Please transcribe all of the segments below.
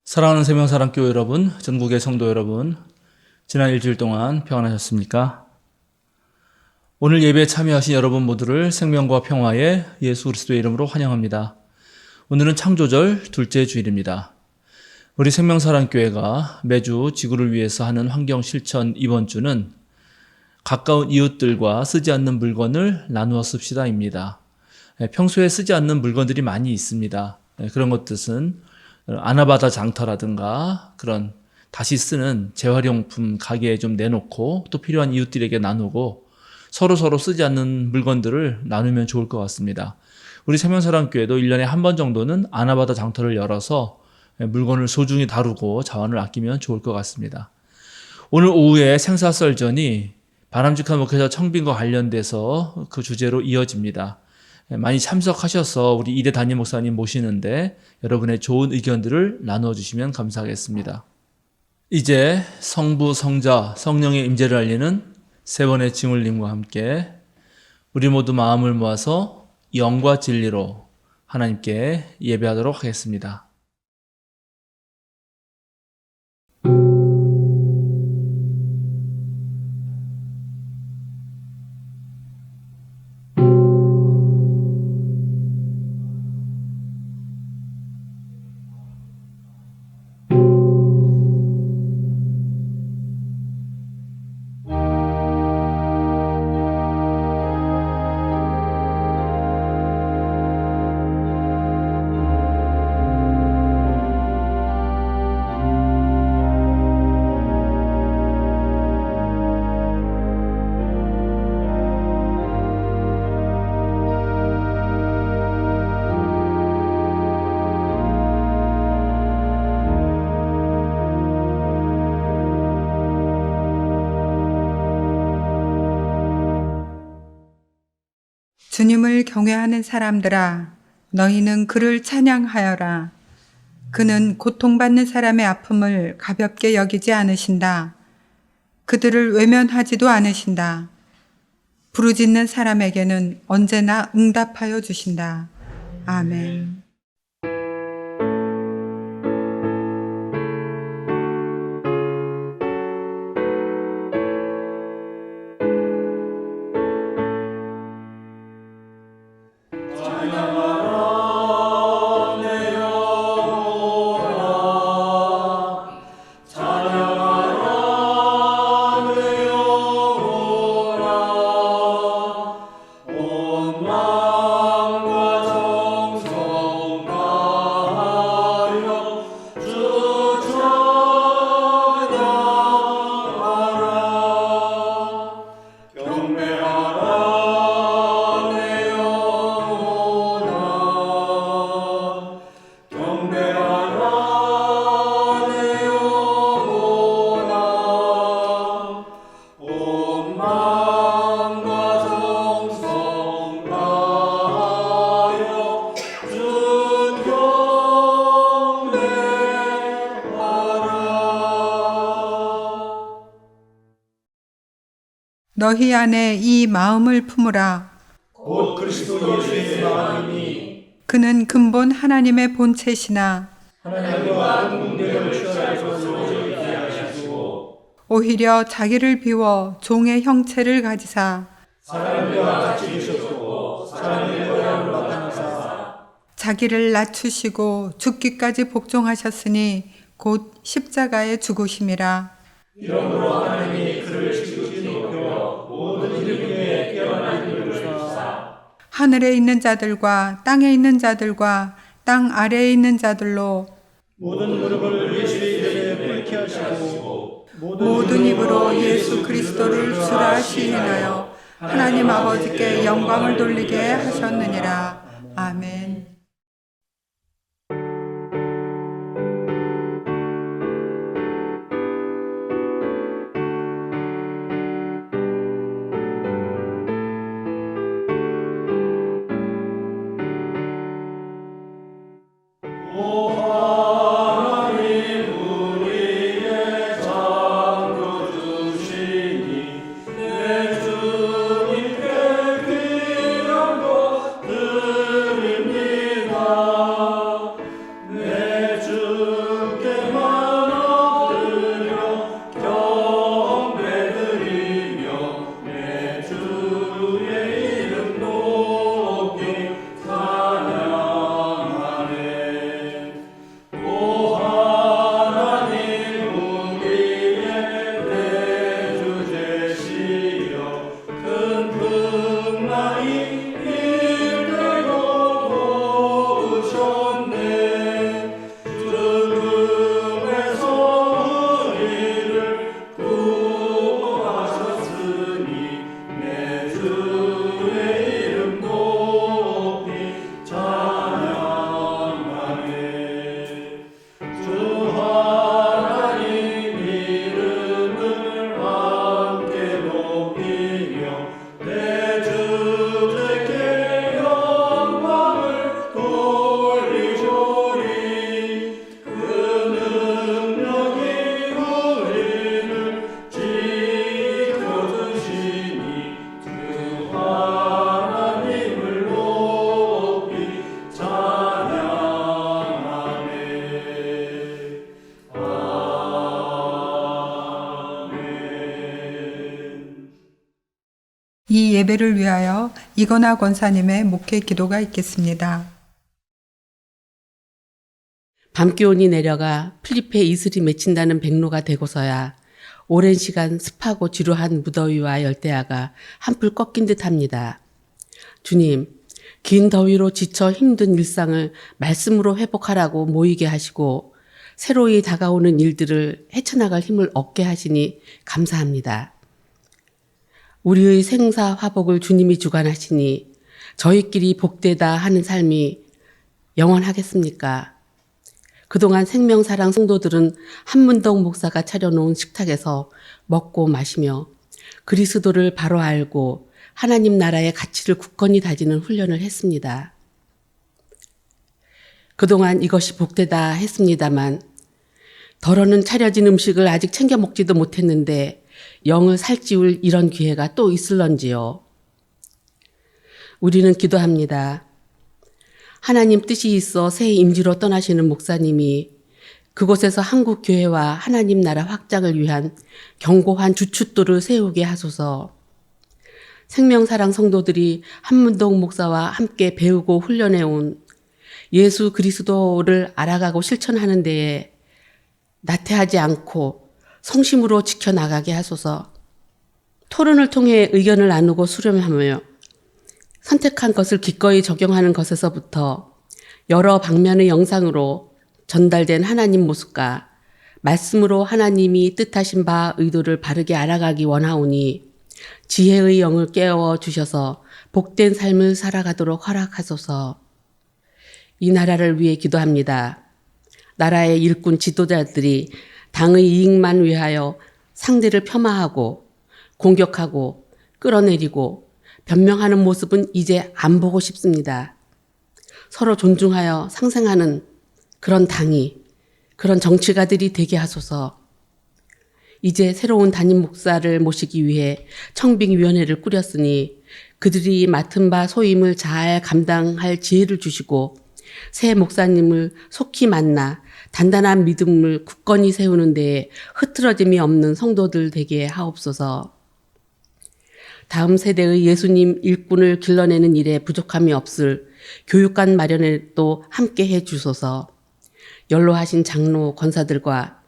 사랑하는 생명사랑교회 여러분, 전국의 성도 여러분, 지난 일주일 동안 평안하셨습니까? 오늘 예배에 참여하신 여러분 모두를 생명과 평화의 예수 그리스도의 이름으로 환영합니다. 오늘은 창조절 둘째 주일입니다. 우리 생명사랑교회가 매주 지구를 위해서 하는 환경실천 이번 주는 가까운 이웃들과 쓰지 않는 물건을 나누어 씁시다입니다. 평소에 쓰지 않는 물건들이 많이 있습니다. 그런 것들은 아나바다 장터라든가 그런 다시 쓰는 재활용품 가게에 좀 내놓고 또 필요한 이웃들에게 나누고 서로 쓰지 않는 물건들을 나누면 좋을 것 같습니다. 우리 생명사랑교회도 1년에 한 번 정도는 아나바다 장터를 열어서 물건을 소중히 다루고 자원을 아끼면 좋을 것 같습니다. 오늘 오후에 생사설전이 바람직한 목회자 청빙과 관련돼서 그 주제로 이어집니다. 많이 참석하셔서 우리 이대 담임 목사님 모시는데 여러분의 좋은 의견들을 나누어 주시면 감사하겠습니다. 이제 성부, 성자, 성령의 임재를 알리는 세 번의 징울림과 함께 우리 모두 마음을 모아서 영과 진리로 하나님께 예배하도록 하겠습니다. 주님을 경외하는 사람들아, 너희는 그를 찬양하여라. 그는 고통받는 사람의 아픔을 가볍게 여기지 않으신다. 그들을 외면하지도 않으신다. 부르짖는 사람에게는 언제나 응답하여 주신다. 아멘. 너희 안에 이 마음을 품으라. 곧 그리스도 예수의 마음이니 그는 근본 하나님의 본체시나 하나님과 동등됨을 취하여서 소유하게 하시고 오히려 자기를 비워 종의 형체를 가지사 사람과 같이 계셨고 사람의 모양으로 나타나사 자기를 낮추시고 죽기까지 복종하셨으니 곧 십자가에 죽으심이라. 이러므로 하나님이 그를 지극히 높여 모든 이름 위에 뛰어난 이름을 주사 하늘에 있는 자들과 땅에 있는 자들과 땅 아래에 있는 자들로 모든 무릎을 예수의 이름에 꿇게 하시고 모든 입으로 예수 그리스도를 주라 시인하여 하나님 아버지께 영광을 돌리게 하셨느니라. 아멘. 내 주님께 귀한 것 예배를 위하여 이건하 권사님의 목회 기도가 있겠습니다. 밤기온이 내려가 풀잎에 이슬이 맺힌다는 백로가 되고서야 오랜 시간 습하고 지루한 무더위와 열대야가 한풀 꺾인 듯합니다. 주님, 긴 더위로 지쳐 힘든 일상을 말씀으로 회복하라고 모이게 하시고 새로이 다가오는 일들을 헤쳐나갈 힘을 얻게 하시니 감사합니다. 우리의 생사 화복을 주님이 주관하시니 저희끼리 복되다 하는 삶이 영원하겠습니까? 그동안 생명사랑 성도들은 한문덕 목사가 차려놓은 식탁에서 먹고 마시며 그리스도를 바로 알고 하나님 나라의 가치를 굳건히 다지는 훈련을 했습니다. 그동안 이것이 복되다 했습니다만 덜어는 차려진 음식을 아직 챙겨 먹지도 못했는데 영을 살찌울 이런 기회가 또 있을런지요. 우리는 기도합니다. 하나님 뜻이 있어 새 임지로 떠나시는 목사님이 그곳에서 한국 교회와 하나님 나라 확장을 위한 견고한 주춧돌을 세우게 하소서. 생명사랑 성도들이 한문동 목사와 함께 배우고 훈련해온 예수 그리스도를 알아가고 실천하는 데에 나태하지 않고 성심으로 지켜나가게 하소서. 토론을 통해 의견을 나누고 수렴하며 선택한 것을 기꺼이 적용하는 것에서부터 여러 방면의 영상으로 전달된 하나님 모습과 말씀으로 하나님이 뜻하신 바 의도를 바르게 알아가기 원하오니 지혜의 영을 깨워 주셔서 복된 삶을 살아가도록 허락하소서. 이 나라를 위해 기도합니다. 나라의 일꾼 지도자들이 당의 이익만 위하여 상대를 폄하하고 공격하고 끌어내리고 변명하는 모습은 이제 안 보고 싶습니다. 서로 존중하여 상생하는 그런 당이, 그런 정치가들이 되게 하소서. 이제 새로운 담임 목사를 모시기 위해 청빙위원회를 꾸렸으니 그들이 맡은 바 소임을 잘 감당할 지혜를 주시고 새 목사님을 속히 만나 단단한 믿음을 굳건히 세우는 데에 흐트러짐이 없는 성도들 되게 하옵소서. 다음 세대의 예수님 일꾼을 길러내는 일에 부족함이 없을 교육관 마련에도 함께 해 주소서. 연로하신 장로 권사들과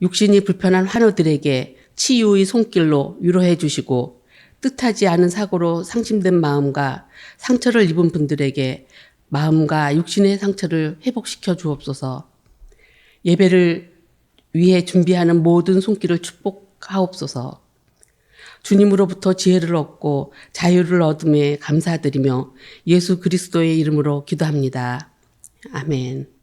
육신이 불편한 환우들에게 치유의 손길로 위로해 주시고 뜻하지 않은 사고로 상심된 마음과 상처를 입은 분들에게 마음과 육신의 상처를 회복시켜 주옵소서. 예배를 위해 준비하는 모든 손길을 축복하옵소서. 주님으로부터 지혜를 얻고 자유를 얻음에 감사드리며 예수 그리스도의 이름으로 기도합니다. 아멘.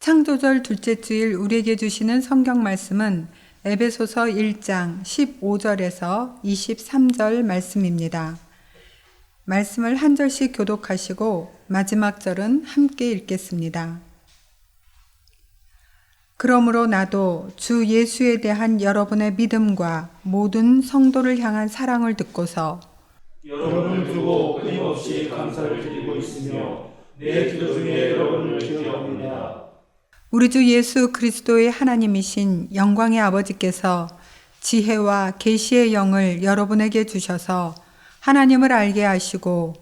창조절 둘째 주일 우리에게 주시는 성경 말씀은 에베소서 1장 15절에서 23절 말씀입니다. 말씀을 한 절씩 교독하시고 마지막 절은 함께 읽겠습니다. 그러므로 나도 주 예수에 대한 여러분의 믿음과 모든 성도를 향한 사랑을 듣고서 여러분을 두고 끊임없이 감사를 드리고 있으며 내 기도 중에 여러분을 기억합니다. 우리 주 예수 그리스도의 하나님이신 영광의 아버지께서 지혜와 계시의 영을 여러분에게 주셔서 하나님을 알게 하시고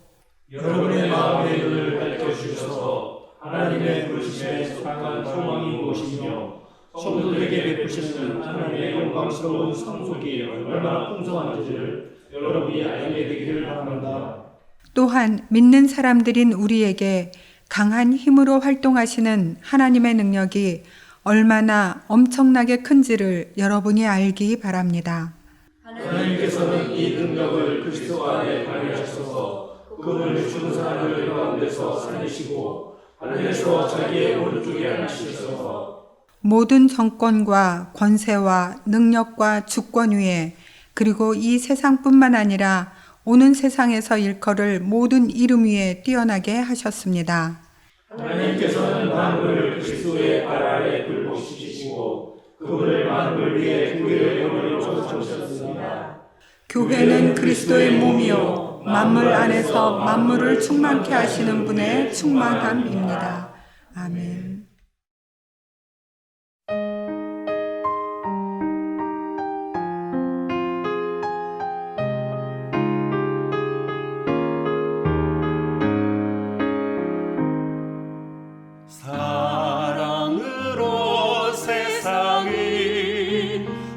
여러분의 마음의 눈을 밝혀주셔서 하나님의 부르심에 속한 소망이 무엇이며 성도들에게 베푸시는 하나님의 영광스러운 상속이 얼마나 풍성한지를 여러분이 알게 되기를 바랍니다. 또한 믿는 사람들인 우리에게 강한 힘으로 활동하시는 하나님의 능력이 얼마나 엄청나게 큰지를 여러분이 알기 바랍니다. 하나님께서는 이 능력을 그리스도 안에 발휘하셔서 그분을 죽은 사람들 가운데서 살리시고 하늘에서 자기의 오른쪽에 앉히셔서 모든 정권과 권세와 능력과 주권 위에 그리고 이 세상뿐만 아니라 오는 세상에서 일컬을 모든 이름 위에 뛰어나게 하셨습니다. 하나님께서는 만물을 그리스도의 발 아래 굴복시키시고 그 그분을 만물 위에 그의 영혼을 쫓으셨습니다. 교회는 그리스도의 몸이요 만물 안에서 만물을 충만케 하시는 분의 충만함입니다. 아멘. 사랑으로 세상을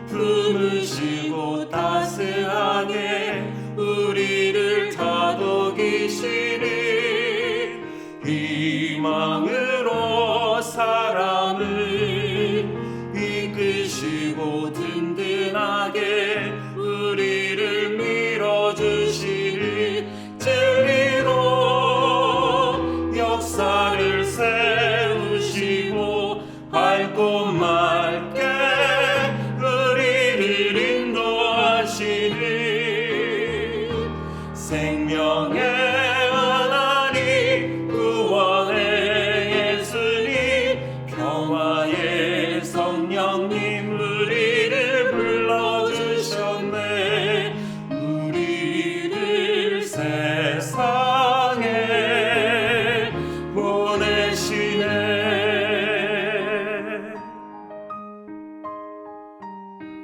품으시고 따스하게 우리를 다독이시니 희망으로 사람을 이끄시고 든든하게 우리를 밀어주시니 진리로 역사를 세우시고 밝고 맑게 우리를 인도하시니 생명의 하나님 구원의 예수님 평화의 성령님 우리를 불러주셨네 우리를 세상에 보내시네.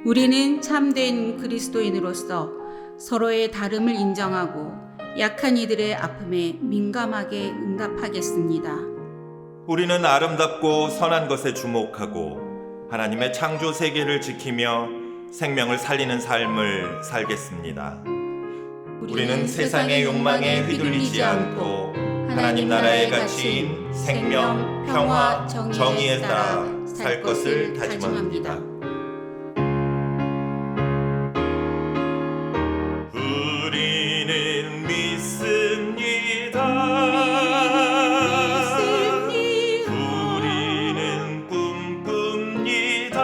우리는 참된 그리스도인으로서 서로의 다름을 인정하고 약한 이들의 아픔에 민감하게 응답하겠습니다. 우리는 아름답고 선한 것에 주목하고 하나님의 창조 세계를 지키며 생명을 살리는 삶을 살겠습니다. 우리는 세상의 욕망에 휘둘리지 않고 하나님 나라의 가치인 생명, 평화, 정의에 따라 살 것을 다짐합니다. 우리는 믿습니다. 우리는 꿈꿉니다.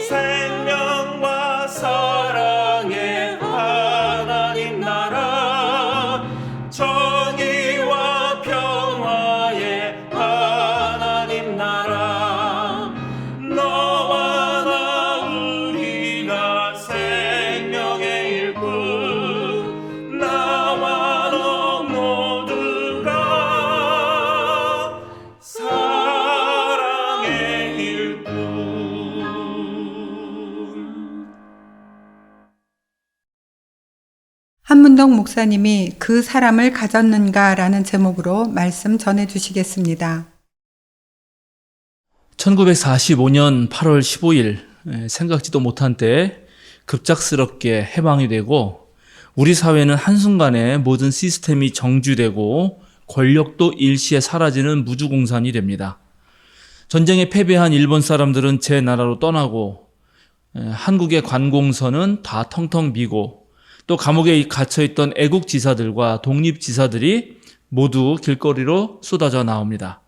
생명과 사랑의 하나님 나라 정의와 평화의 하나님 나라 너와 나 우리가 생명의 일꾼 나와 너 모두가 사랑의 일꾼. 한문덕 목사님이 그 사람을 가졌는가라는 제목으로 말씀 전해 주시겠습니다. 1945년 8월 15일 생각지도 못한 때에 급작스럽게 해방이 되고 우리 사회는 한순간에 모든 시스템이 정지되고 권력도 일시에 사라지는 무주공산이 됩니다. 전쟁에 패배한 일본 사람들은 제 나라로 떠나고 한국의 관공서는 다 텅텅 비고 또 감옥에 갇혀있던 애국지사들과 독립지사들이 모두 길거리로 쏟아져 나옵니다.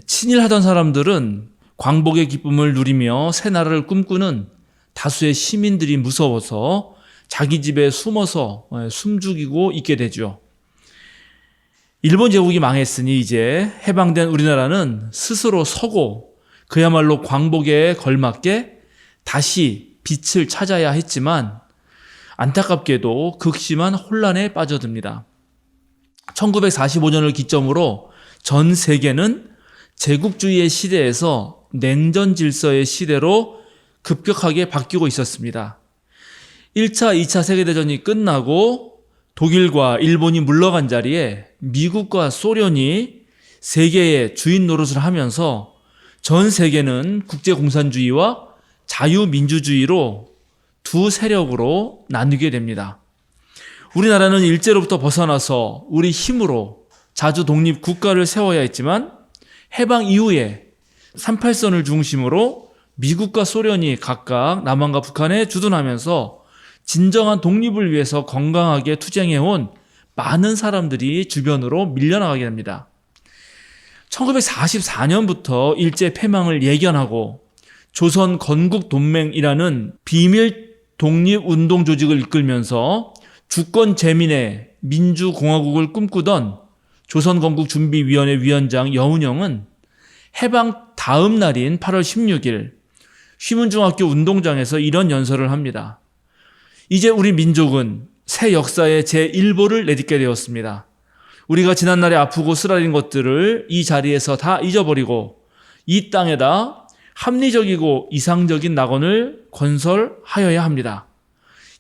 친일하던 사람들은 광복의 기쁨을 누리며 새 나라를 꿈꾸는 다수의 시민들이 무서워서 자기 집에 숨어서 숨죽이고 있게 되죠. 일본 제국이 망했으니 이제 해방된 우리나라는 스스로 서고 그야말로 광복에 걸맞게 다시 빛을 찾아야 했지만 안타깝게도 극심한 혼란에 빠져듭니다. 1945년을 기점으로 전 세계는 제국주의의 시대에서 냉전 질서의 시대로 급격하게 바뀌고 있었습니다. 1차, 2차 세계대전이 끝나고 독일과 일본이 물러간 자리에 미국과 소련이 세계의 주인 노릇을 하면서 전 세계는 국제공산주의와 자유민주주의로 두 세력으로 나뉘게 됩니다. 우리나라는 일제로부터 벗어나서 우리 힘으로 자주 독립 국가를 세워야 했지만 해방 이후에 38선을 중심으로 미국과 소련이 각각 남한과 북한에 주둔하면서 진정한 독립을 위해서 건강하게 투쟁해온 많은 사람들이 주변으로 밀려나가게 됩니다. 1944년부터 일제 패망을 예견하고 조선 건국동맹이라는 비밀 독립운동 조직을 이끌면서 주권 재민의 민주공화국을 꿈꾸던 조선건국준비위원회 위원장 여운형은 해방 다음 날인 8월 16일 휘문중학교 운동장에서 이런 연설을 합니다. 이제 우리 민족은 새 역사의 제1보를 내딛게 되었습니다. 우리가 지난날에 아프고 쓰라린 것들을 이 자리에서 다 잊어버리고 이 땅에다 합리적이고 이상적인 낙원을 건설하여야 합니다.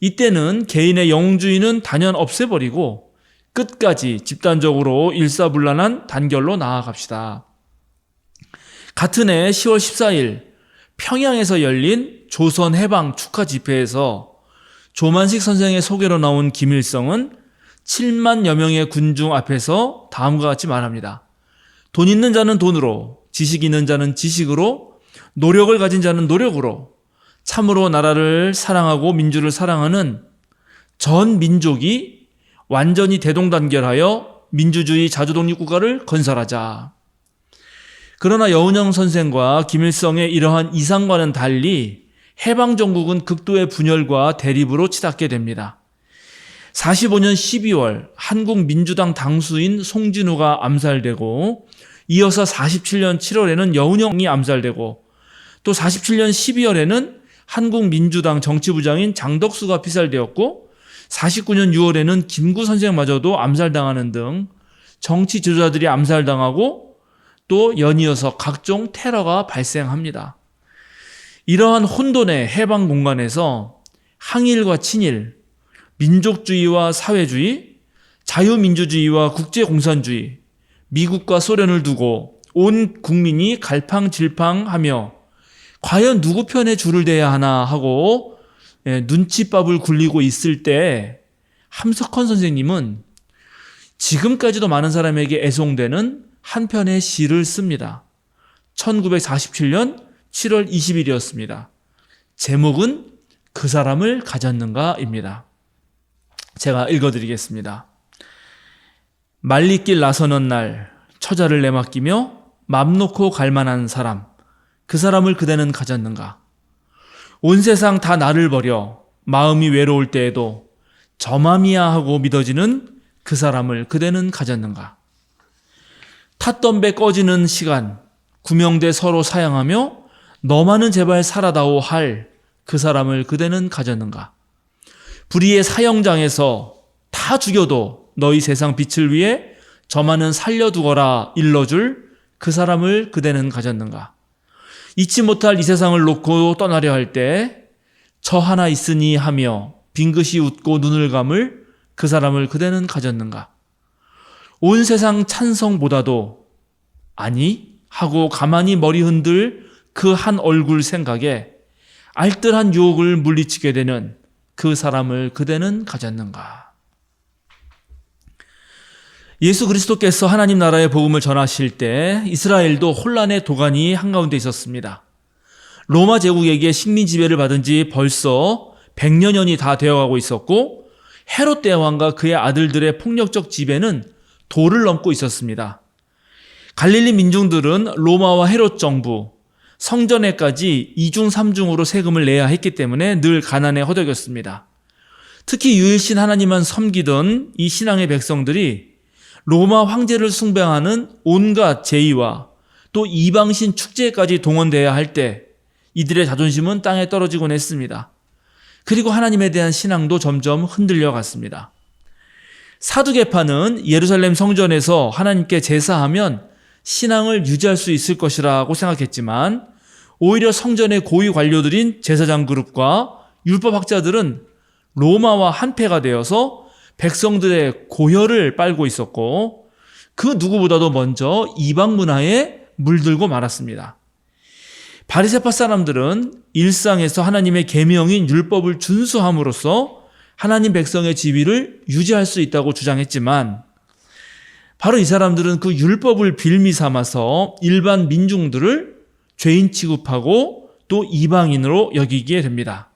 이때는 개인의 영웅주의는 단연 없애버리고 끝까지 집단적으로 일사불란한 단결로 나아갑시다. 같은 해 10월 14일 평양에서 열린 조선 해방 축하 집회에서 조만식 선생의 소개로 나온 김일성은 7만여 명의 군중 앞에서 다음과 같이 말합니다. 돈 있는 자는 돈으로, 지식 있는 자는 지식으로, 노력을 가진 자는 노력으로 참으로 나라를 사랑하고 민주를 사랑하는 전 민족이 완전히 대동단결하여 민주주의 자주독립국가를 건설하자. 그러나 여운형 선생과 김일성의 이러한 이상과는 달리 해방정국은 극도의 분열과 대립으로 치닫게 됩니다. 45년 12월 한국민주당 당수인 송진우가 암살되고 이어서 47년 7월에는 여운형이 암살되고 또 47년 12월에는 한국민주당 정치부장인 장덕수가 피살되었고 49년 6월에는 김구 선생마저도 암살당하는 등 정치 지도자들이 암살당하고 또 연이어서 각종 테러가 발생합니다. 이러한 혼돈의 해방 공간에서 항일과 친일, 민족주의와 사회주의, 자유민주주의와 국제공산주의, 미국과 소련을 두고 온 국민이 갈팡질팡하며 과연 누구 편에 줄을 대야 하나 하고 눈칫밥을 굴리고 있을 때 함석헌 선생님은 지금까지도 많은 사람에게 애송되는 한 편의 시를 씁니다. 1947년 7월 20일이었습니다. 제목은 그 사람을 가졌는가입니다. 제가 읽어드리겠습니다. 말리길 나서는 날 처자를 내맡기며 맘 놓고 갈만한 사람, 그 사람을 그대는 가졌는가? 온 세상 다 나를 버려 마음이 외로울 때에도 저맘이야 하고 믿어지는 그 사람을 그대는 가졌는가? 탔던 배 꺼지는 시간 구명대 서로 사양하며 너만은 제발 살아다오 할 그 사람을 그대는 가졌는가? 불의의 사형장에서 다 죽여도 너희 세상 빛을 위해 저만은 살려두거라 일러줄 그 사람을 그대는 가졌는가? 잊지 못할 이 세상을 놓고 떠나려 할 때 저 하나 있으니 하며 빙긋이 웃고 눈을 감을 그 사람을 그대는 가졌는가? 온 세상 찬성보다도 아니 하고 가만히 머리 흔들 그 한 얼굴 생각에 알뜰한 유혹을 물리치게 되는 그 사람을 그대는 가졌는가? 예수 그리스도께서 하나님 나라의 복음을 전하실 때 이스라엘도 혼란의 도가니 한가운데 있었습니다. 로마 제국에게 식민 지배를 받은 지 벌써 100여 년이 다 되어가고 있었고 헤롯 대왕과 그의 아들들의 폭력적 지배는 도를 넘고 있었습니다. 갈릴리 민중들은 로마와 헤롯 정부, 성전에까지 2중 3중으로 세금을 내야 했기 때문에 늘 가난에 허덕였습니다. 특히 유일신 하나님만 섬기던 이 신앙의 백성들이 로마 황제를 숭배하는 온갖 제의와 또 이방신 축제까지 동원돼야 할 때 이들의 자존심은 땅에 떨어지곤 했습니다. 그리고 하나님에 대한 신앙도 점점 흔들려 갔습니다. 사두개파는 예루살렘 성전에서 하나님께 제사하면 신앙을 유지할 수 있을 것이라고 생각했지만 오히려 성전의 고위 관료들인 제사장 그룹과 율법학자들은 로마와 한패가 되어서 백성들의 고혈을 빨고 있었고 그 누구보다도 먼저 이방 문화에 물들고 말았습니다. 바리새파 사람들은 일상에서 하나님의 계명인 율법을 준수함으로써 하나님 백성의 지위를 유지할 수 있다고 주장했지만 바로 이 사람들은 그 율법을 빌미 삼아서 일반 민중들을 죄인 취급하고 또 이방인으로 여기게 됩니다.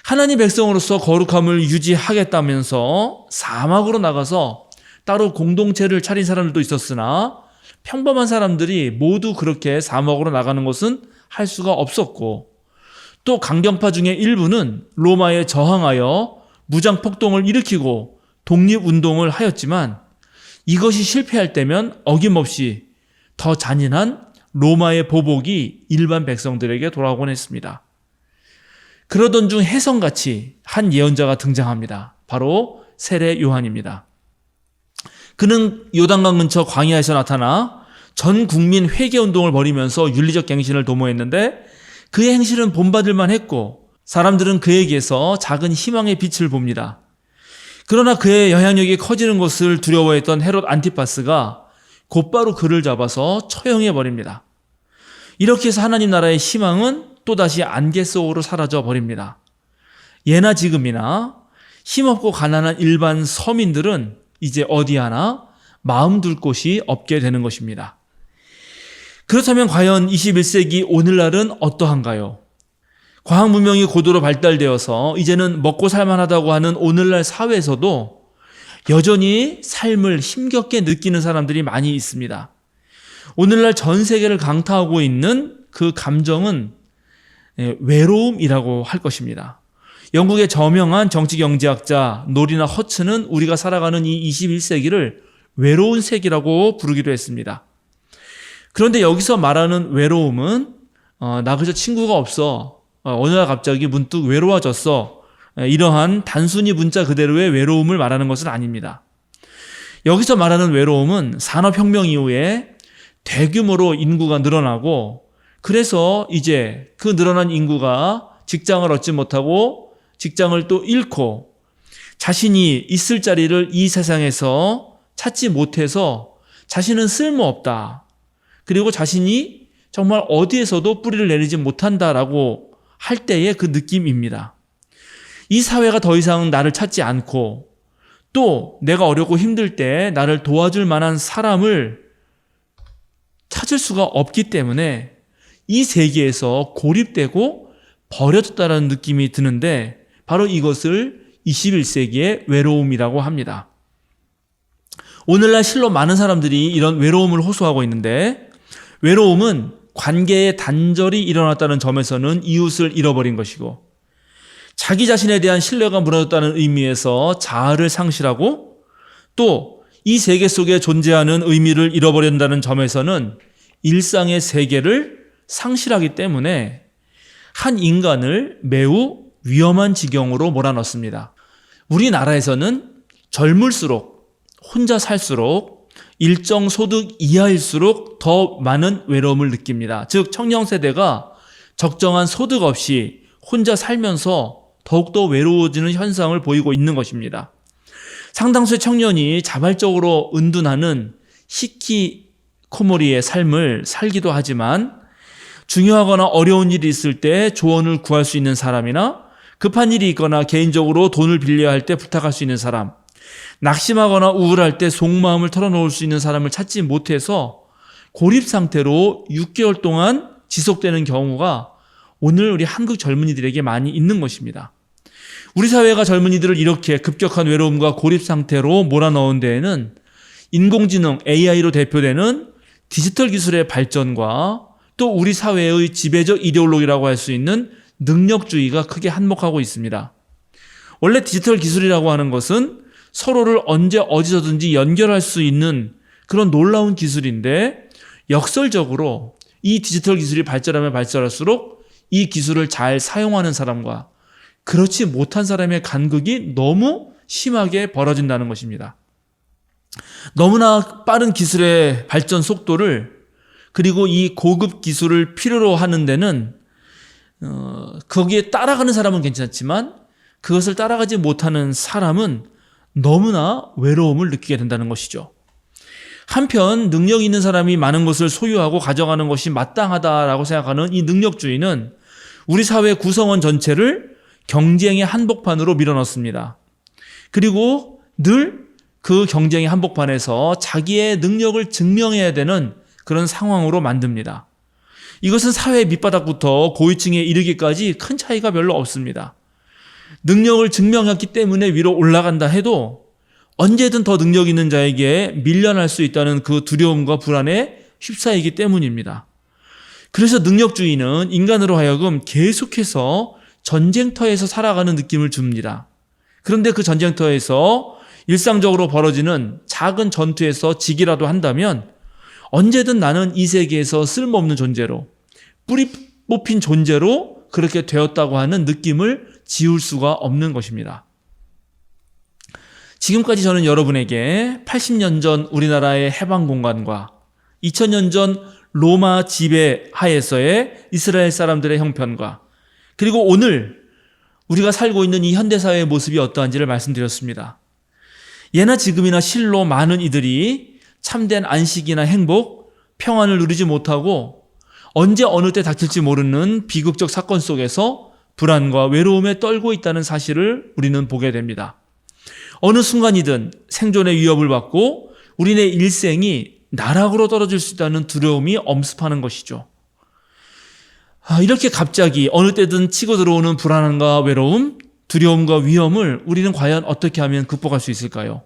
하나님 백성으로서 거룩함을 유지하겠다면서 사막으로 나가서 따로 공동체를 차린 사람들도 있었으나 평범한 사람들이 모두 그렇게 사막으로 나가는 것은 할 수가 없었고 또 강경파 중에 일부는 로마에 저항하여 무장폭동을 일으키고 독립운동을 하였지만 이것이 실패할 때면 어김없이 더 잔인한 로마의 보복이 일반 백성들에게 돌아오곤 했습니다. 그러던 중 혜성같이 한 예언자가 등장합니다. 바로 세례 요한입니다. 그는 요단강 근처 광야에서 나타나 전 국민 회개운동을 벌이면서 윤리적 갱신을 도모했는데 그의 행실은 본받을만 했고 사람들은 그에게서 작은 희망의 빛을 봅니다. 그러나 그의 영향력이 커지는 것을 두려워했던 헤롯 안티파스가 곧바로 그를 잡아서 처형해버립니다. 이렇게 해서 하나님 나라의 희망은 또다시 안개 속으로 사라져 버립니다. 예나 지금이나 힘없고 가난한 일반 서민들은 이제 어디 하나 마음 둘 곳이 없게 되는 것입니다. 그렇다면 과연 21세기 오늘날은 어떠한가요? 과학 문명이 고도로 발달되어서 이제는 먹고 살만하다고 하는 오늘날 사회에서도 여전히 삶을 힘겹게 느끼는 사람들이 많이 있습니다. 오늘날 전 세계를 강타하고 있는 그 감정은 외로움이라고 할 것입니다. 영국의 저명한 정치경제학자 노리나 허츠는 우리가 살아가는 이 21세기를 외로운 세기라고 부르기도 했습니다. 그런데 여기서 말하는 외로움은 나 그저 친구가 없어, 어느 날 갑자기 문득 외로워졌어, 이러한 단순히 문자 그대로의 외로움을 말하는 것은 아닙니다. 여기서 말하는 외로움은 산업혁명 이후에 대규모로 인구가 늘어나고 그래서 이제 그 늘어난 인구가 직장을 얻지 못하고 직장을 또 잃고 자신이 있을 자리를 이 세상에서 찾지 못해서 자신은 쓸모없다. 그리고 자신이 정말 어디에서도 뿌리를 내리지 못한다라고 할 때의 그 느낌입니다. 이 사회가 더 이상 나를 찾지 않고 또 내가 어렵고 힘들 때 나를 도와줄 만한 사람을 찾을 수가 없기 때문에 이 세계에서 고립되고 버려졌다는 느낌이 드는데 바로 이것을 21세기의 외로움이라고 합니다. 오늘날 실로 많은 사람들이 이런 외로움을 호소하고 있는데 외로움은 관계의 단절이 일어났다는 점에서는 이웃을 잃어버린 것이고 자기 자신에 대한 신뢰가 무너졌다는 의미에서 자아를 상실하고 또 이 세계 속에 존재하는 의미를 잃어버린다는 점에서는 일상의 세계를 상실하기 때문에 한 인간을 매우 위험한 지경으로 몰아넣습니다. 우리나라에서는 젊을수록 혼자 살수록 일정 소득 이하일수록 더 많은 외로움을 느낍니다. 즉 청년 세대가 적정한 소득 없이 혼자 살면서 더욱더 외로워지는 현상을 보이고 있는 것입니다. 상당수의 청년이 자발적으로 은둔하는 히키코모리의 삶을 살기도 하지만 중요하거나 어려운 일이 있을 때 조언을 구할 수 있는 사람이나 급한 일이 있거나 개인적으로 돈을 빌려야 할 때 부탁할 수 있는 사람, 낙심하거나 우울할 때 속마음을 털어놓을 수 있는 사람을 찾지 못해서 고립 상태로 6개월 동안 지속되는 경우가 오늘 우리 한국 젊은이들에게 많이 있는 것입니다. 우리 사회가 젊은이들을 이렇게 급격한 외로움과 고립 상태로 몰아넣은 데에는 인공지능 AI로 대표되는 디지털 기술의 발전과 또 우리 사회의 지배적 이데올로기라고 할 수 있는 능력주의가 크게 한몫하고 있습니다. 원래 디지털 기술이라고 하는 것은 서로를 언제 어디서든지 연결할 수 있는 그런 놀라운 기술인데 역설적으로 이 디지털 기술이 발전하면 발전할수록 이 기술을 잘 사용하는 사람과 그렇지 못한 사람의 간극이 너무 심하게 벌어진다는 것입니다. 너무나 빠른 기술의 발전 속도를 그리고 이 고급 기술을 필요로 하는 데는 거기에 따라가는 사람은 괜찮지만 그것을 따라가지 못하는 사람은 너무나 외로움을 느끼게 된다는 것이죠. 한편 능력 있는 사람이 많은 것을 소유하고 가져가는 것이 마땅하다라고 생각하는 이 능력주의는 우리 사회 구성원 전체를 경쟁의 한복판으로 밀어넣습니다. 그리고 늘 그 경쟁의 한복판에서 자기의 능력을 증명해야 되는 그런 상황으로 만듭니다. 이것은 사회 밑바닥부터 고위층에 이르기까지 큰 차이가 별로 없습니다. 능력을 증명했기 때문에 위로 올라간다 해도 언제든 더 능력 있는 자에게 밀려날 수 있다는 그 두려움과 불안에 휩싸이기 때문입니다. 그래서 능력주의는 인간으로 하여금 계속해서 전쟁터에서 살아가는 느낌을 줍니다. 그런데 그 전쟁터에서 일상적으로 벌어지는 작은 전투에서 지기라도 한다면 언제든 나는 이 세계에서 쓸모없는 존재로, 뿌리 뽑힌 존재로 그렇게 되었다고 하는 느낌을 지울 수가 없는 것입니다. 지금까지 저는 여러분에게 80년 전 우리나라의 해방 공간과 2000년 전 로마 지배 하에서의 이스라엘 사람들의 형편과 그리고 오늘 우리가 살고 있는 이 현대사회의 모습이 어떠한지를 말씀드렸습니다. 예나 지금이나 실로 많은 이들이 참된 안식이나 행복, 평안을 누리지 못하고 언제 어느 때 닥칠지 모르는 비극적 사건 속에서 불안과 외로움에 떨고 있다는 사실을 우리는 보게 됩니다. 어느 순간이든 생존의 위협을 받고 우리네 일생이 나락으로 떨어질 수 있다는 두려움이 엄습하는 것이죠. 이렇게 갑자기 어느 때든 치고 들어오는 불안함과 외로움, 두려움과 위험을 우리는 과연 어떻게 하면 극복할 수 있을까요?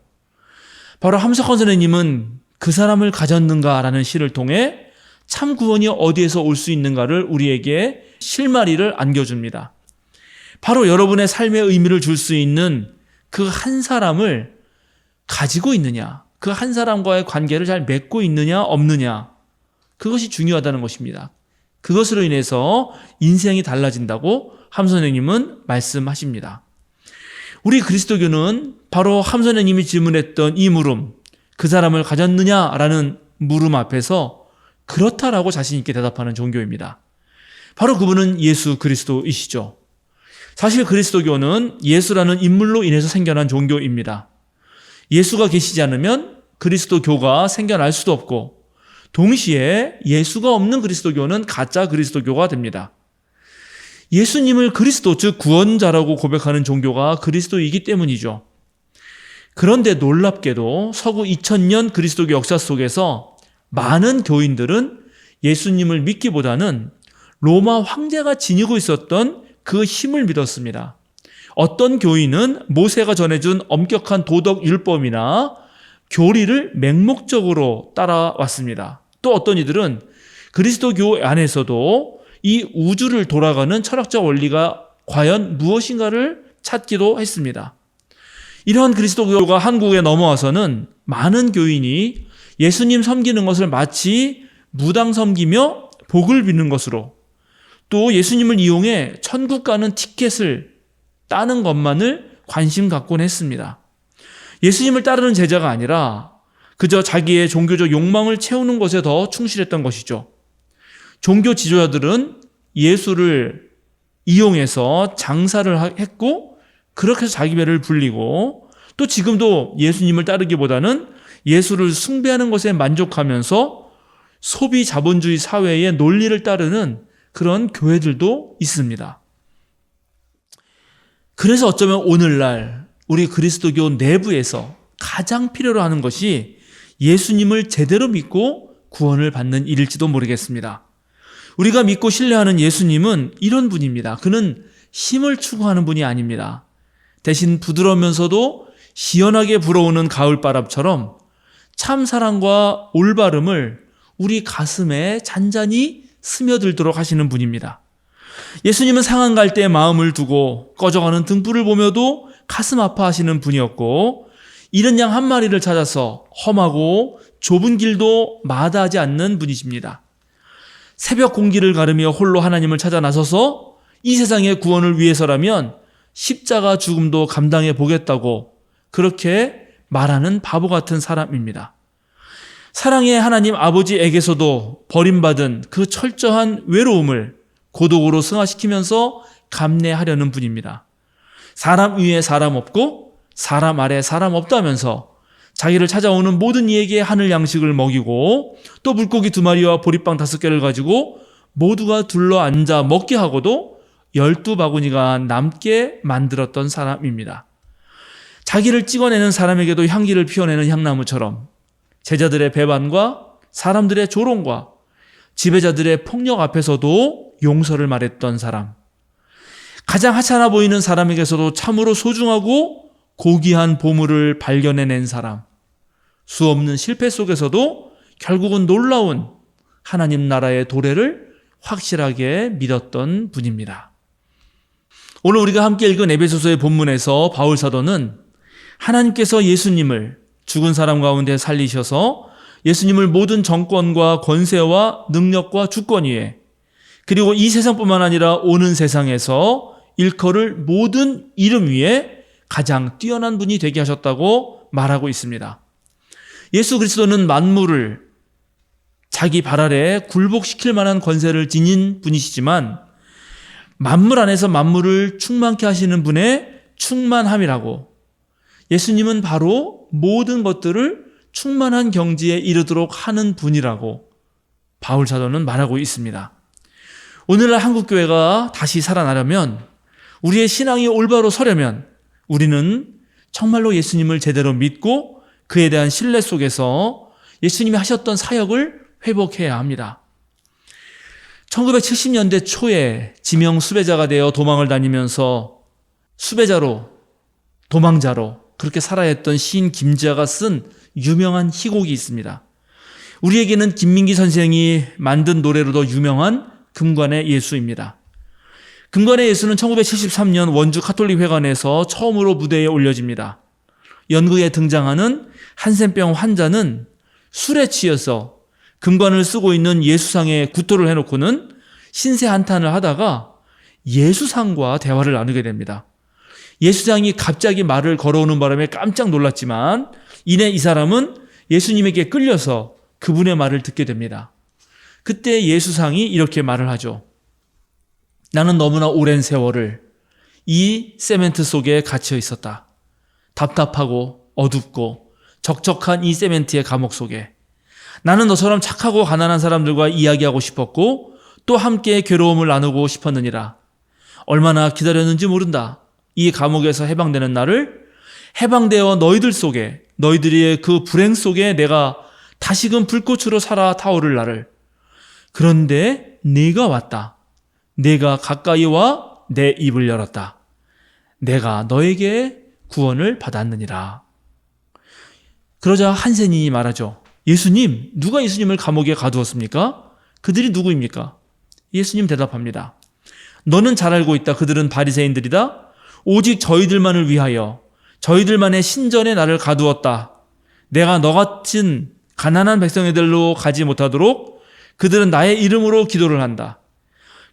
바로 함석헌 선생님은 그 사람을 가졌는가라는 시를 통해 참 구원이 어디에서 올 수 있는가를 우리에게 실마리를 안겨줍니다. 바로 여러분의 삶의 의미를 줄 수 있는 그 한 사람을 가지고 있느냐, 그 한 사람과의 관계를 잘 맺고 있느냐 없느냐, 그것이 중요하다는 것입니다. 그것으로 인해서 인생이 달라진다고 함 선생님은 말씀하십니다. 우리 그리스도교는 바로 함 선생님이 질문했던 이 물음, 그 사람을 가졌느냐라는 물음 앞에서 그렇다라고 자신 있게 대답하는 종교입니다. 바로 그분은 예수 그리스도이시죠. 사실 그리스도교는 예수라는 인물로 인해서 생겨난 종교입니다. 예수가 계시지 않으면 그리스도교가 생겨날 수도 없고 동시에 예수가 없는 그리스도교는 가짜 그리스도교가 됩니다. 예수님을 그리스도, 즉 구원자라고 고백하는 종교가 그리스도이기 때문이죠. 그런데 놀랍게도 서구 2000년 그리스도교 역사 속에서 많은 교인들은 예수님을 믿기보다는 로마 황제가 지니고 있었던 그 힘을 믿었습니다. 어떤 교인은 모세가 전해준 엄격한 도덕 율법이나 교리를 맹목적으로 따라왔습니다. 또 어떤 이들은 그리스도교 안에서도 이 우주를 돌아가는 철학적 원리가 과연 무엇인가를 찾기도 했습니다. 이러한 그리스도교가 한국에 넘어와서는 많은 교인이 예수님 섬기는 것을 마치 무당 섬기며 복을 빚는 것으로, 또 예수님을 이용해 천국 가는 티켓을 따는 것만을 관심 갖곤 했습니다. 예수님을 따르는 제자가 아니라 그저 자기의 종교적 욕망을 채우는 것에 더 충실했던 것이죠. 종교 지도자들은 예수를 이용해서 장사를 했고 그렇게 해서 자기 배를 불리고, 또 지금도 예수님을 따르기보다는 예수를 숭배하는 것에 만족하면서 소비 자본주의 사회의 논리를 따르는 그런 교회들도 있습니다. 그래서 어쩌면 오늘날 우리 그리스도교 내부에서 가장 필요로 하는 것이 예수님을 제대로 믿고 구원을 받는 일일지도 모르겠습니다. 우리가 믿고 신뢰하는 예수님은 이런 분입니다. 그는 힘을 추구하는 분이 아닙니다. 대신 부드러우면서도 시원하게 불어오는 가을바람처럼 참 사랑과 올바름을 우리 가슴에 잔잔히 스며들도록 하시는 분입니다. 예수님은 상한 갈 때 마음을 두고 꺼져가는 등불을 보며도 가슴 아파하시는 분이었고, 잃은 양 한 마리를 찾아서 험하고 좁은 길도 마다하지 않는 분이십니다. 새벽 공기를 가르며 홀로 하나님을 찾아 나서서 이 세상의 구원을 위해서라면 십자가 죽음도 감당해 보겠다고 그렇게 말하는 바보 같은 사람입니다. 사랑의 하나님 아버지에게서도 버림받은 그 철저한 외로움을 고독으로 승화시키면서 감내하려는 분입니다. 사람 위에 사람 없고 사람 아래 사람 없다면서 자기를 찾아오는 모든 이에게 하늘 양식을 먹이고, 또 물고기 2마리와 보리빵 5개를 가지고 모두가 둘러 앉아 먹게 하고도 12바구니가 남게 만들었던 사람입니다. 자기를 찍어내는 사람에게도 향기를 피워내는 향나무처럼 제자들의 배반과 사람들의 조롱과 지배자들의 폭력 앞에서도 용서를 말했던 사람, 가장 하찮아 보이는 사람에게서도 참으로 소중하고 고귀한 보물을 발견해낸 사람, 수없는 실패 속에서도 결국은 놀라운 하나님 나라의 도래를 확실하게 믿었던 분입니다. 오늘 우리가 함께 읽은 에베소서의 본문에서 바울 사도는 하나님께서 예수님을 죽은 사람 가운데 살리셔서 예수님을 모든 정권과 권세와 능력과 주권 위에, 그리고 이 세상뿐만 아니라 오는 세상에서 일컬을 모든 이름 위에 가장 뛰어난 분이 되게 하셨다고 말하고 있습니다. 예수 그리스도는 만물을 자기 발 아래 굴복시킬 만한 권세를 지닌 분이시지만 만물 안에서 만물을 충만케 하시는 분의 충만함이라고, 예수님은 바로 모든 것들을 충만한 경지에 이르도록 하는 분이라고 바울 사도는 말하고 있습니다. 오늘날 한국교회가 다시 살아나려면, 우리의 신앙이 올바로 서려면 우리는 정말로 예수님을 제대로 믿고 그에 대한 신뢰 속에서 예수님이 하셨던 사역을 회복해야 합니다. 1970년대 초에 지명 수배자가 되어 도망을 다니면서 수배자로, 도망자로 그렇게 살아야 했던 시인 김지아가 쓴 유명한 희곡이 있습니다. 우리에게는 김민기 선생이 만든 노래로도 유명한 금관의 예수입니다. 금관의 예수는 1973년 원주 카톨릭회관에서 처음으로 무대에 올려집니다. 연극에 등장하는 한센병 환자는 술에 취해서 금관을 쓰고 있는 예수상에 구토를 해놓고는 신세 한탄을 하다가 예수상과 대화를 나누게 됩니다. 예수상이 갑자기 말을 걸어오는 바람에 깜짝 놀랐지만 이내 이 사람은 예수님에게 끌려서 그분의 말을 듣게 됩니다. 그때 예수상이 이렇게 말을 하죠. 나는 너무나 오랜 세월을 이 세멘트 속에 갇혀 있었다. 답답하고 어둡고 적적한 이 세멘트의 감옥 속에 나는 너처럼 착하고 가난한 사람들과 이야기하고 싶었고 또 함께 괴로움을 나누고 싶었느니라. 얼마나 기다렸는지 모른다. 이 감옥에서 해방되는 날을, 해방되어 너희들 속에, 너희들의 그 불행 속에 내가 다시금 불꽃으로 살아 타오를 날을. 그런데 네가 왔다. 네가 가까이 와 내 입을 열었다. 내가 너에게 구원을 받았느니라. 그러자 한센이 말하죠. 예수님, 누가 예수님을 감옥에 가두었습니까? 그들이 누구입니까? 예수님 대답합니다. 너는 잘 알고 있다. 그들은 바리새인들이다. 오직 저희들만을 위하여 저희들만의 신전에 나를 가두었다. 내가 너 같은 가난한 백성들로 가지 못하도록 그들은 나의 이름으로 기도를 한다.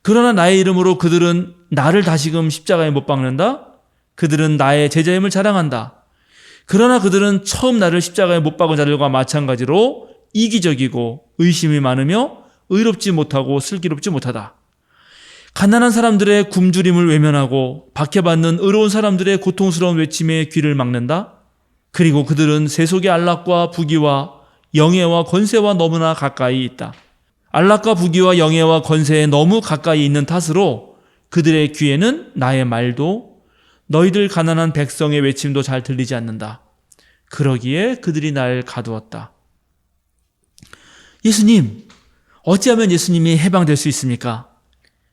그러나 나의 이름으로 그들은 나를 다시금 십자가에 못 박는다. 그들은 나의 제자임을 자랑한다. 그러나 그들은 처음 나를 십자가에 못 박은 자들과 마찬가지로 이기적이고 의심이 많으며 의롭지 못하고 슬기롭지 못하다. 가난한 사람들의 굶주림을 외면하고 박해받는 의로운 사람들의 고통스러운 외침에 귀를 막는다. 그리고 그들은 세속의 안락과 부귀와 영예와 권세와 너무나 가까이 있다. 안락과 부귀와 영예와 권세에 너무 가까이 있는 탓으로 그들의 귀에는 나의 말도 너희들 가난한 백성의 외침도 잘 들리지 않는다. 그러기에 그들이 날 가두었다. 예수님, 어찌하면 예수님이 해방될 수 있습니까?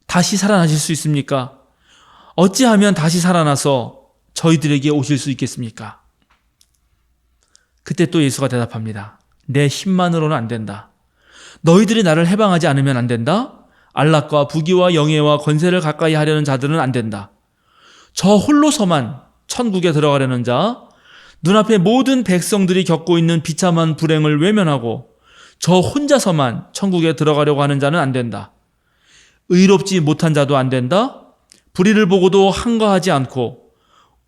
다시 살아나실 수 있습니까? 어찌하면 다시 살아나서 저희들에게 오실 수 있겠습니까? 그때 또 예수가 대답합니다. 내 힘만으로는 안 된다. 너희들이 나를 해방하지 않으면 안 된다. 안락과 부귀와 영예와 권세를 가까이 하려는 자들은 안 된다. 저 홀로서만 천국에 들어가려는 자, 눈앞에 모든 백성들이 겪고 있는 비참한 불행을 외면하고 저 혼자서만 천국에 들어가려고 하는 자는 안 된다. 의롭지 못한 자도 안 된다. 불의를 보고도 한가하지 않고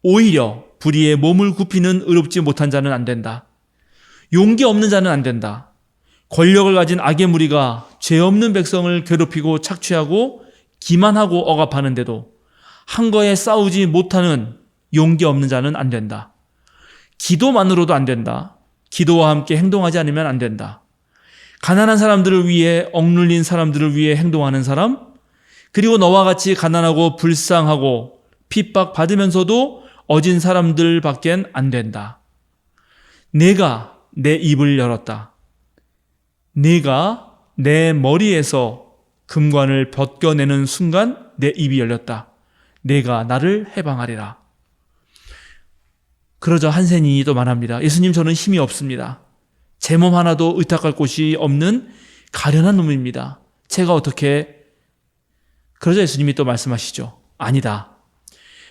오히려 불의에 몸을 굽히는 의롭지 못한 자는 안 된다. 용기 없는 자는 안 된다. 권력을 가진 악의 무리가 죄 없는 백성을 괴롭히고 착취하고 기만하고 억압하는데도 한거에 싸우지 못하는 용기 없는 자는 안 된다. 기도만으로도 안 된다. 기도와 함께 행동하지 않으면 안 된다. 가난한 사람들을 위해, 억눌린 사람들을 위해 행동하는 사람, 그리고 너와 같이 가난하고 불쌍하고 핍박받으면서도 어진 사람들밖엔 안 된다. 내가 내 입을 열었다. 네가 내 머리에서 금관을 벗겨내는 순간 내 입이 열렸다. 내가 나를 해방하리라. 그러자 한센이 또 말합니다. 예수님, 저는 힘이 없습니다. 제 몸 하나도 의탁할 곳이 없는 가련한 놈입니다. 제가 어떻게... 그러자 예수님이 또 말씀하시죠. 아니다.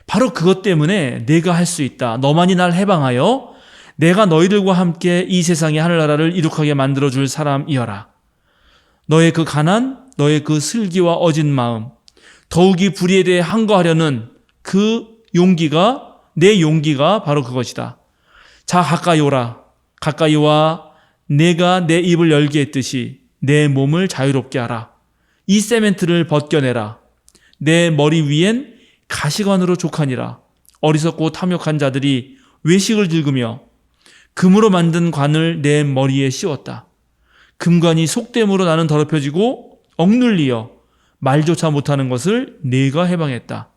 바로 그것 때문에 내가 할 수 있다. 너만이 날 해방하여 내가 너희들과 함께 이 세상의 하늘나라를 이룩하게 만들어줄 사람이여라. 너의 그 가난, 너의 그 슬기와 어진 마음, 더욱이 불의에 대해 항거하려는 그 용기가, 내 용기가 바로 그것이다. 자, 가까이 오라. 가까이 와 내가 내 입을 열게 했듯이 내 몸을 자유롭게 하라. 이 세멘트를 벗겨내라. 내 머리 위엔 가시관으로 족하니라. 어리석고 탐욕한 자들이 외식을 즐기며 금으로 만든 관을 내 머리에 씌웠다. 금관이 속됨으로 나는 더럽혀지고 억눌리어 말조차 못하는 것을 내가 해방했다.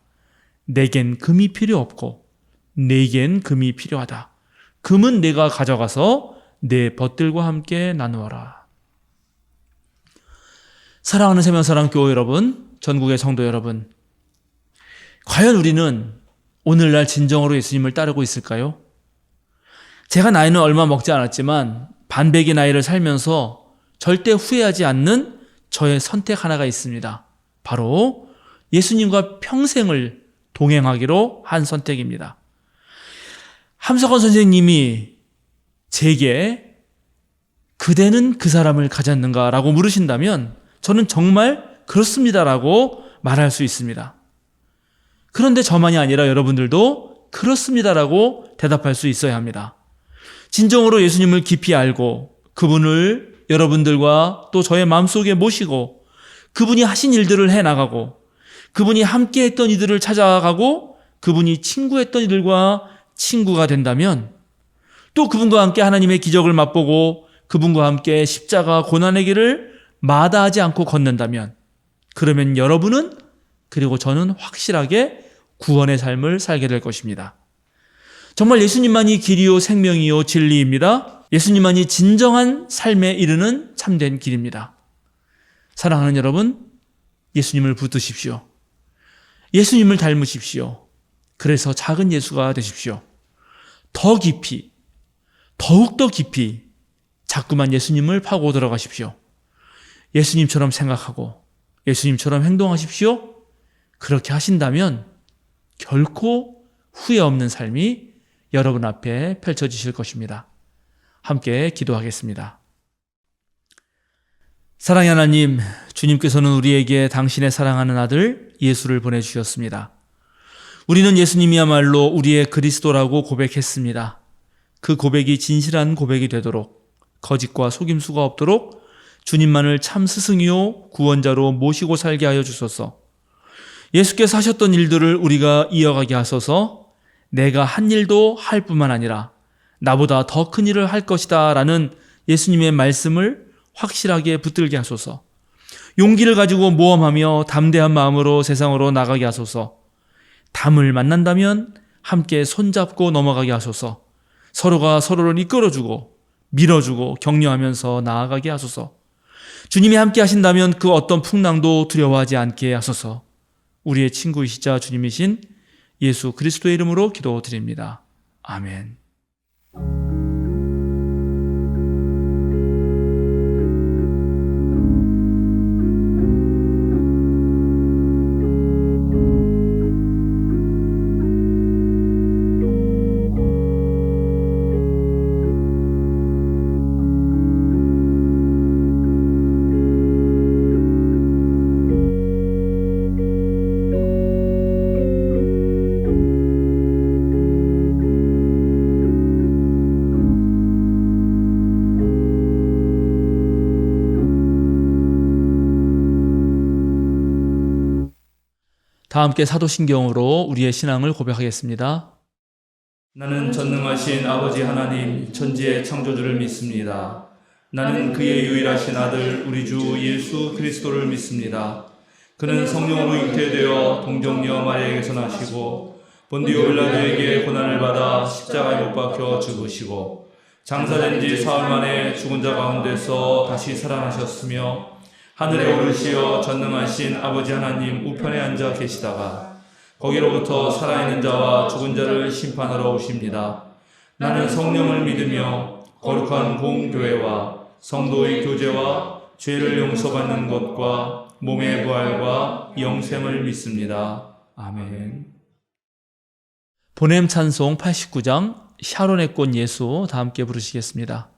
내겐 금이 필요 없고 내겐 금이 필요하다. 금은 내가 가져가서 내 벗들과 함께 나누어라. 사랑하는 세면사랑교회 여러분, 전국의 성도 여러분, 과연 우리는 오늘날 진정으로 예수님을 따르고 있을까요? 제가 나이는 얼마 먹지 않았지만 반백의 나이를 살면서 절대 후회하지 않는 저의 선택 하나가 있습니다. 바로 예수님과 평생을 동행하기로 한 선택입니다. 함석헌 선생님이 제게 그대는 그 사람을 가졌는가? 라고 물으신다면 저는 정말 그렇습니다라고 말할 수 있습니다. 그런데 저만이 아니라 여러분들도 그렇습니다라고 대답할 수 있어야 합니다. 진정으로 예수님을 깊이 알고 그분을 여러분들과 또 저의 마음속에 모시고 그분이 하신 일들을 해나가고 그분이 함께 했던 이들을 찾아가고 그분이 친구했던 이들과 친구가 된다면 또 그분과 함께 하나님의 기적을 맛보고 그분과 함께 십자가 고난의 길을 마다하지 않고 걷는다면 그러면 여러분은 그리고 저는 확실하게 구원의 삶을 살게 될 것입니다. 정말 예수님만이 길이요 생명이요 진리입니다. 예수님만이 진정한 삶에 이르는 참된 길입니다. 사랑하는 여러분, 예수님을 붙드십시오. 예수님을 닮으십시오. 그래서 작은 예수가 되십시오. 더 깊이, 더욱더 깊이 자꾸만 예수님을 파고 들어가십시오. 예수님처럼 생각하고 예수님처럼 행동하십시오. 그렇게 하신다면 결코 후회 없는 삶이 여러분 앞에 펼쳐지실 것입니다. 함께 기도하겠습니다. 사랑의 하나님, 주님께서는 우리에게 당신의 사랑하는 아들 예수를 보내주셨습니다. 우리는 예수님이야말로 우리의 그리스도라고 고백했습니다. 그 고백이 진실한 고백이 되도록 거짓과 속임수가 없도록 주님만을 참 스승이요 구원자로 모시고 살게 하여 주소서. 예수께서 하셨던 일들을 우리가 이어가게 하소서. 내가 한 일도 할 뿐만 아니라 나보다 더 큰 일을 할 것이다 라는 예수님의 말씀을 확실하게 붙들게 하소서. 용기를 가지고 모험하며 담대한 마음으로 세상으로 나가게 하소서. 담을 만난다면 함께 손잡고 넘어가게 하소서. 서로가 서로를 이끌어주고 밀어주고 격려하면서 나아가게 하소서. 주님이 함께 하신다면 그 어떤 풍랑도 두려워하지 않게 하소서. 우리의 친구이시자 주님이신 예수 그리스도의 이름으로 기도드립니다. 아멘. 다 함께 사도신경으로 우리의 신앙을 고백하겠습니다. 나는 전능하신 아버지 하나님 천지의 창조주를 믿습니다. 나는 그의 유일하신 아들 우리 주 예수 그리스도를 믿습니다. 그는 성령으로 잉태되어 동정녀 마리아에게서 나시고 본디오 빌라도에게 고난을 받아 십자가에 못 박혀 죽으시고 장사된 지 사흘 만에 죽은 자 가운데서 다시 살아나셨으며 하늘에 오르시어 전능하신 아버지 하나님 우편에 앉아 계시다가 거기로부터 살아있는 자와 죽은 자를 심판하러 오십니다. 나는 성령을 믿으며 거룩한 공교회와 성도의 교제와 죄를 용서받는 것과 몸의 부활과 영생을 믿습니다. 아멘. 보냄 찬송 89장 샤론의 꽃 예수 다 함께 부르시겠습니다.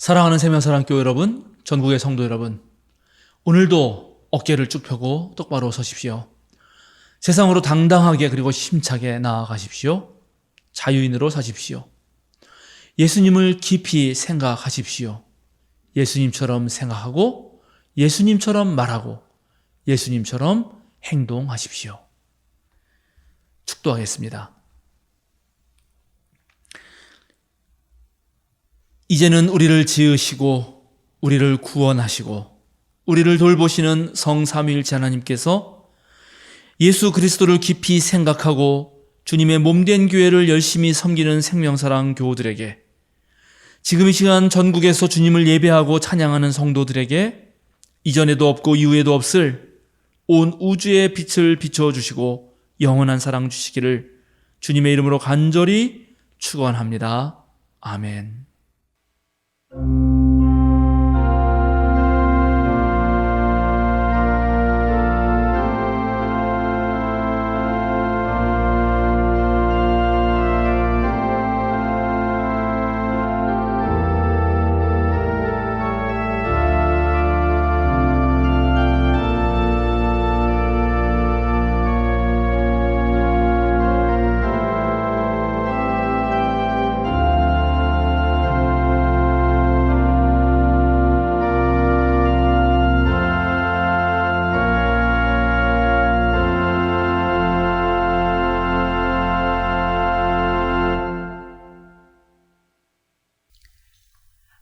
사랑하는 세명사랑교회 여러분, 전국의 성도 여러분, 오늘도 어깨를 쭉 펴고 똑바로 서십시오. 세상으로 당당하게 그리고 힘차게 나아가십시오. 자유인으로 사십시오. 예수님을 깊이 생각하십시오. 예수님처럼 생각하고 예수님처럼 말하고 예수님처럼 행동하십시오. 축도하겠습니다. 이제는 우리를 지으시고 우리를 구원하시고 우리를 돌보시는 성삼위일체 하나님께서 예수 그리스도를 깊이 생각하고 주님의 몸된 교회를 열심히 섬기는 생명사랑 교우들에게, 지금 이 시간 전국에서 주님을 예배하고 찬양하는 성도들에게 이전에도 없고 이후에도 없을 온 우주의 빛을 비춰주시고 영원한 사랑 주시기를 주님의 이름으로 간절히 축원합니다. 아멘.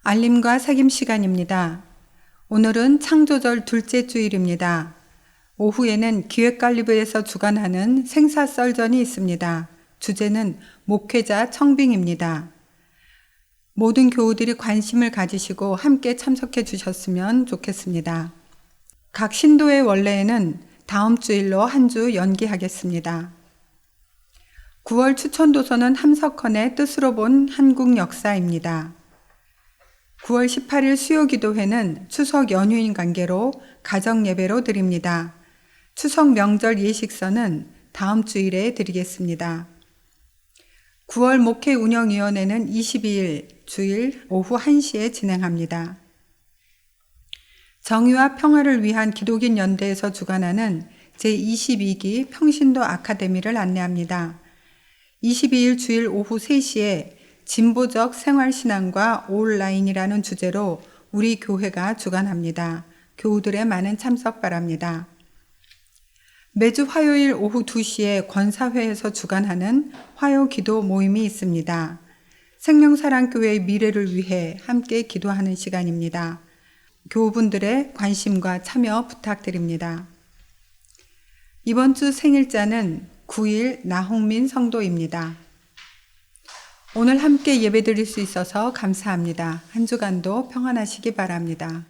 알림과 사귐 시간입니다. 오늘은 창조절 둘째 주일입니다. 오후에는 기획관리부에서 주관하는 생사 썰전이 있습니다. 주제는 목회자 청빙입니다. 모든 교우들이 관심을 가지시고 함께 참석해 주셨으면 좋겠습니다. 각 신도의 원래에는 다음 주일로 한 주 연기하겠습니다. 9월 추천도서는 함석헌의 뜻으로 본 한국 역사입니다. 9월 18일 수요기도회는 추석 연휴인 관계로 가정예배로 드립니다. 추석 명절 예식서는 다음 주일에 드리겠습니다. 9월 목회운영위원회는 22일 주일 오후 1시에 진행합니다. 정의와 평화를 위한 기독인 연대에서 주관하는 제22기 평신도 아카데미를 안내합니다. 22일 주일 오후 3시에 진보적 생활신앙과 온라인이라는 주제로 우리 교회가 주관합니다. 교우들의 많은 참석 바랍니다. 매주 화요일 오후 2시에 권사회에서 주관하는 화요기도 모임이 있습니다. 생명사랑교회의 미래를 위해 함께 기도하는 시간입니다. 교우분들의 관심과 참여 부탁드립니다. 이번 주 생일자는 9일 나홍민 성도입니다. 오늘 함께 예배드릴 수 있어서 감사합니다. 한 주간도 평안하시기 바랍니다.